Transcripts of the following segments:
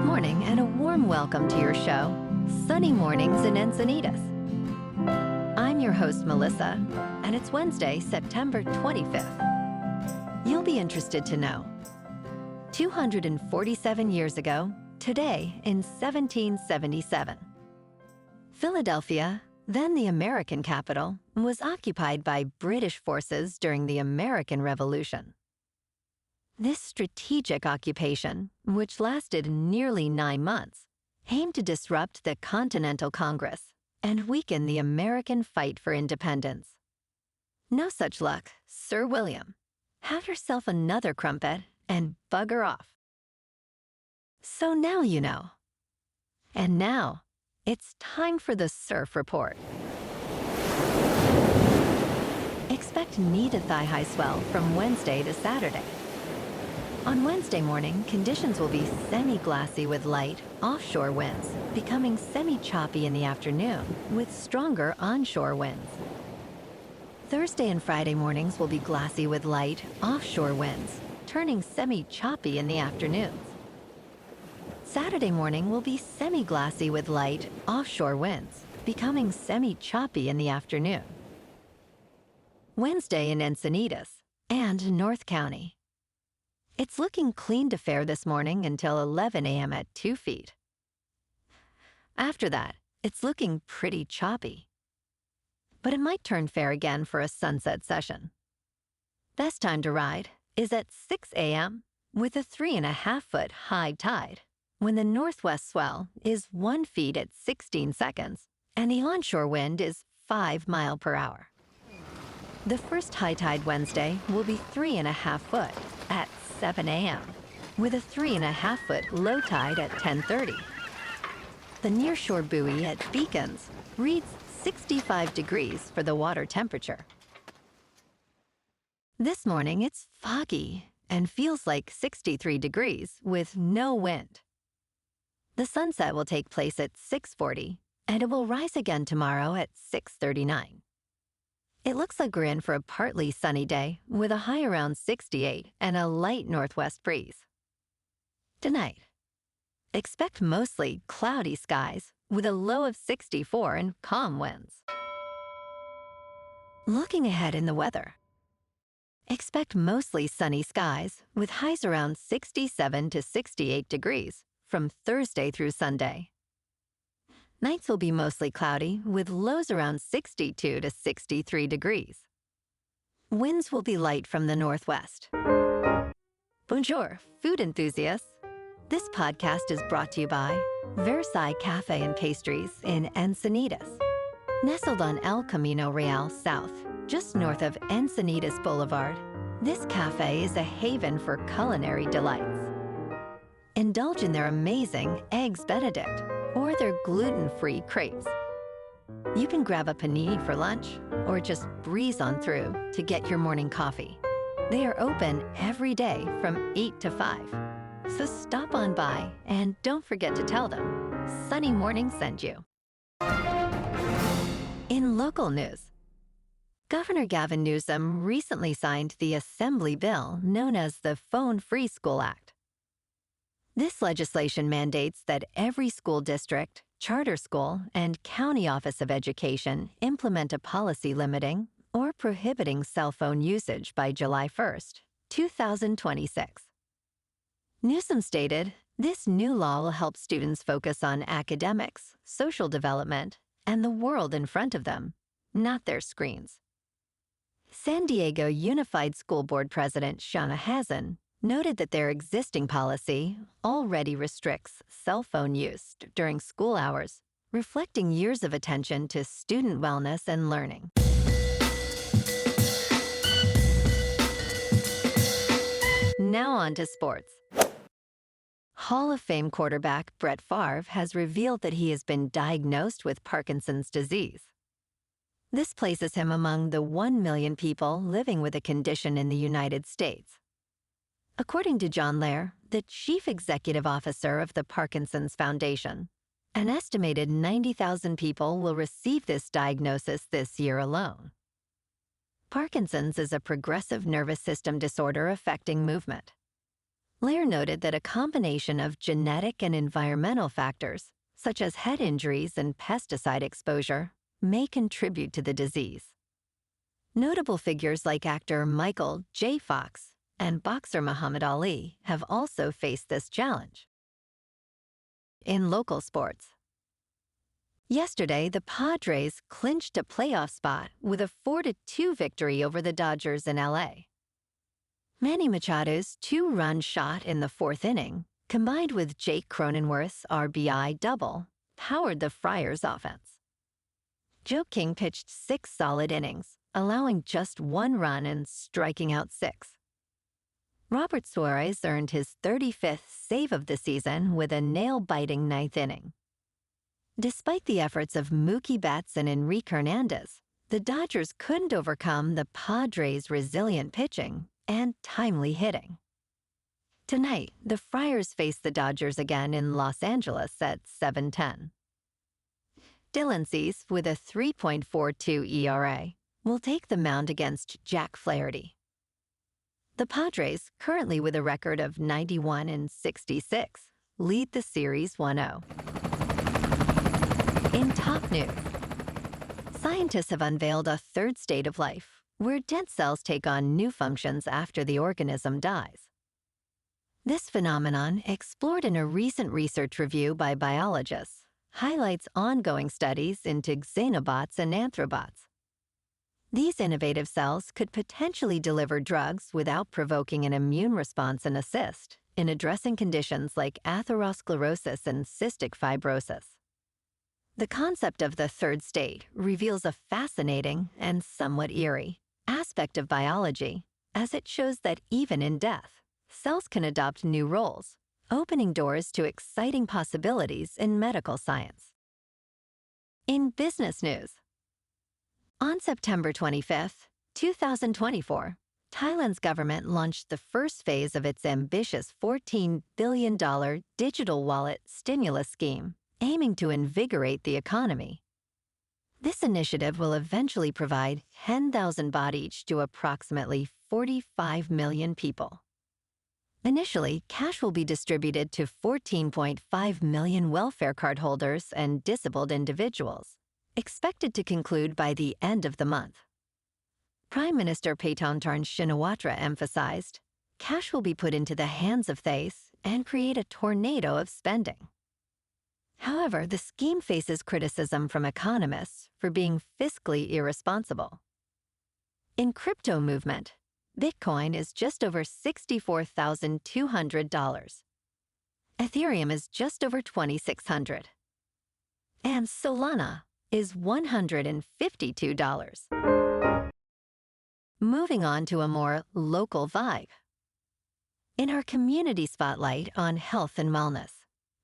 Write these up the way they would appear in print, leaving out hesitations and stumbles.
Good morning and a warm welcome to your show, Sunny Mornings in Encinitas. I'm your host, Melissa, and it's Wednesday, September 25th. You'll be interested to know. 247 years ago, today in 1777, Philadelphia, then the American capital, was occupied by British forces during the American Revolution. This strategic occupation, which lasted nearly 9 months, aimed to disrupt the Continental Congress and weaken the American fight for independence. No such luck, Sir William. Have yourself another crumpet and bugger off. So now you know. And now, it's time for the Surf Report. Expect knee to thigh-high swell from Wednesday to Saturday. On Wednesday morning, conditions will be semi-glassy with light, offshore winds, becoming semi-choppy in the afternoon with stronger onshore winds. Thursday and Friday mornings will be glassy with light, offshore winds, turning semi-choppy in the afternoons. Saturday morning will be semi-glassy with light, offshore winds, becoming semi-choppy in the afternoon. Wednesday in Encinitas and North County. It's looking clean to fair this morning until 11 a.m. at 2 feet. After that, it's looking pretty choppy. But it might turn fair again for a sunset session. Best time to ride is at 6 a.m. with a 3.5-foot high tide, when the northwest swell is 1 foot at 16 seconds and the onshore wind is 5 miles per hour. The first high tide Wednesday will be 3.5 foot at 7 a.m. with a 3.5-foot low tide at 10:30. The nearshore buoy at Beacons reads 65 degrees for the water temperature. This morning it's foggy and feels like 63 degrees with no wind. The sunset will take place at 6:40 and it will rise again tomorrow at 6:39. It looks like we're in for a partly sunny day with a high around 68 and a light northwest breeze. Tonight, expect mostly cloudy skies with a low of 64 and calm winds. Looking ahead in the weather, expect mostly sunny skies with highs around 67 to 68 degrees from Thursday through Sunday. Nights will be mostly cloudy with lows around 62 to 63 degrees. Winds will be light from the northwest. Bonjour, food enthusiasts. This podcast is brought to you by Versailles Cafe and Pastries in Encinitas. Nestled on El Camino Real South, just north of Encinitas Boulevard, this cafe is a haven for culinary delights. Indulge in their amazing Eggs Benedict or their gluten-free crepes. You can grab a panini for lunch or just breeze on through to get your morning coffee. They are open every day from 8 to 5. So stop on by and don't forget to tell them Sunny Morning sent you. In local news, Governor Gavin Newsom recently signed the Assembly bill known as the Phone-Free School Act. This legislation mandates that every school district, charter school, and county office of education implement a policy limiting or prohibiting cell phone usage by July 1st, 2026. Newsom stated, this new law will help students focus on academics, social development, and the world in front of them, not their screens. San Diego Unified School Board President Shauna Hazen noted that their existing policy already restricts cell phone use during school hours, reflecting years of attention to student wellness and learning. Now on to sports. Hall of Fame quarterback Brett Favre has revealed that he has been diagnosed with Parkinson's disease. This places him among the 1 million people living with a condition in the United States. According to John Lair, the chief executive officer of the Parkinson's Foundation, an estimated 90,000 people will receive this diagnosis this year alone. Parkinson's is a progressive nervous system disorder affecting movement. Lair noted that a combination of genetic and environmental factors, such as head injuries and pesticide exposure, may contribute to the disease. Notable figures like actor Michael J. Fox and boxer Muhammad Ali have also faced this challenge. In local sports, yesterday the Padres clinched a playoff spot with a 4-2 victory over the Dodgers in LA. Manny Machado's 2-run shot in the 4th inning, combined with Jake Cronenworth's RBI double, powered the Friars' offense. Joe King pitched 6 solid innings, allowing just 1 run and striking out 6. Robert Suarez earned his 35th save of the season with a nail-biting 9th inning. Despite the efforts of Mookie Betts and Enrique Hernandez, the Dodgers couldn't overcome the Padres' resilient pitching and timely hitting. Tonight, the Friars face the Dodgers again in Los Angeles at 7:10. Dylan Cease, with a 3.42 ERA, will take the mound against Jack Flaherty. The Padres, currently with a record of 91-66, lead the series 1-0. In top news, scientists have unveiled a third state of life, where dead cells take on new functions after the organism dies. This phenomenon, explored in a recent research review by biologists, highlights ongoing studies into xenobots and anthrobots. These innovative cells could potentially deliver drugs without provoking an immune response and assist in addressing conditions like atherosclerosis and cystic fibrosis. The concept of the third state reveals a fascinating and somewhat eerie aspect of biology, as it shows that even in death, cells can adopt new roles, opening doors to exciting possibilities in medical science. In business news, on September 25, 2024, Thailand's government launched the first phase of its ambitious $14 billion digital wallet stimulus scheme, aiming to invigorate the economy. This initiative will eventually provide 10,000 baht each to approximately 45 million people. Initially, cash will be distributed to 14.5 million welfare card holders and disabled individuals, expected to conclude by the end of the month. Prime Minister Paetongtarn Shinawatra emphasized, cash will be put into the hands of Thais and create a tornado of spending. However, the scheme faces criticism from economists for being fiscally irresponsible. In crypto movement, Bitcoin is just over $64,200. Ethereum is just over $2,600. And Solana is $152. Moving on to a more local vibe. In our community spotlight on health and wellness,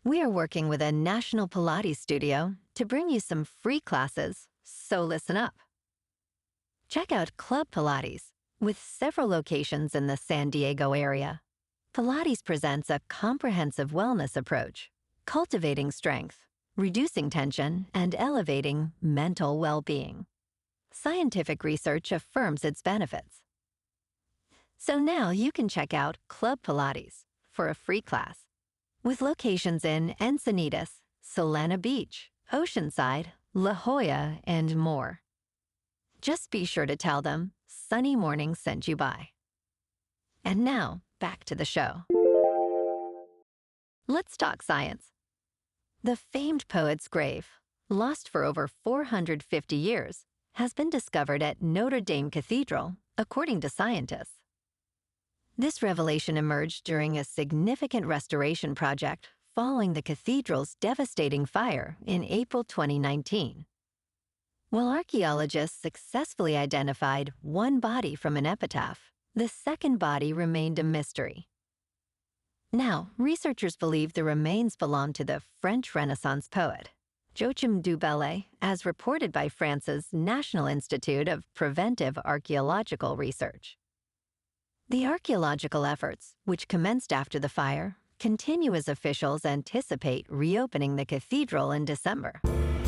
we are working with a national Pilates studio to bring you some free classes, so listen up. Check out Club Pilates, with several locations in the San Diego area. Pilates presents a comprehensive wellness approach, cultivating strength, reducing tension, and elevating mental well-being. Scientific research affirms its benefits. So now you can check out Club Pilates for a free class, with locations in Encinitas, Solana Beach, Oceanside, La Jolla, and more. Just be sure to tell them Sunny Morning sent you by. And now, back to the show. Let's talk science. The famed poet's grave, lost for over 450 years, has been discovered at Notre Dame Cathedral, according to scientists. This revelation emerged during a significant restoration project following the cathedral's devastating fire in April 2019. While archaeologists successfully identified one body from an epitaph, the second body remained a mystery. Now, researchers believe the remains belong to the French Renaissance poet, Joachim du Bellay, as reported by France's National Institute of Preventive Archaeological Research. The archaeological efforts, which commenced after the fire, continue as officials anticipate reopening the cathedral in December. And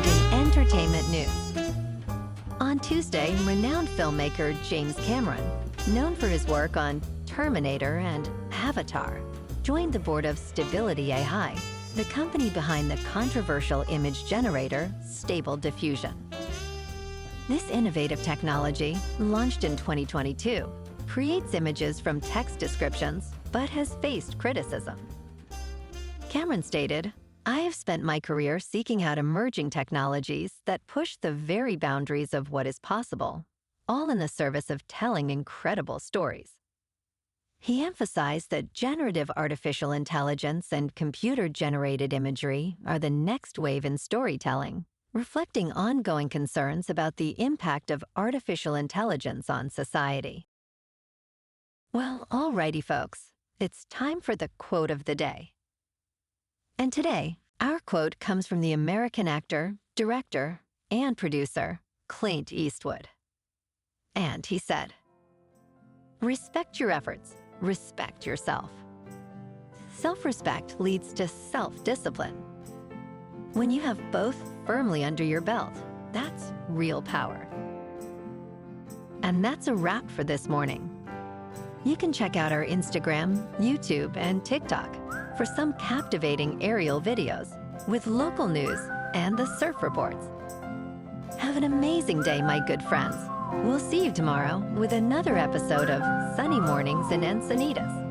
in entertainment news, on Tuesday, renowned filmmaker James Cameron known for his work on Terminator and Avatar, joined the board of Stability AI, the company behind the controversial image generator Stable Diffusion. This innovative technology, launched in 2022, creates images from text descriptions, but has faced criticism. Cameron stated, "I have spent my career seeking out emerging technologies that push the very boundaries of what is possible, all in the service of telling incredible stories." He emphasized that generative artificial intelligence and computer-generated imagery are the next wave in storytelling, reflecting ongoing concerns about the impact of artificial intelligence on society. Well, alrighty folks, it's time for the quote of the day. And today, our quote comes from the American actor, director, and producer, Clint Eastwood. And he said, "Respect your efforts, respect yourself. Self-respect leads to self-discipline. When you have both firmly under your belt, that's real power." And that's a wrap for this morning. You can check out our Instagram, YouTube, and TikTok for some captivating aerial videos with local news and the surf reports. Have an amazing day, my good friends. We'll see you tomorrow with another episode of Sunny Mornings in Encinitas.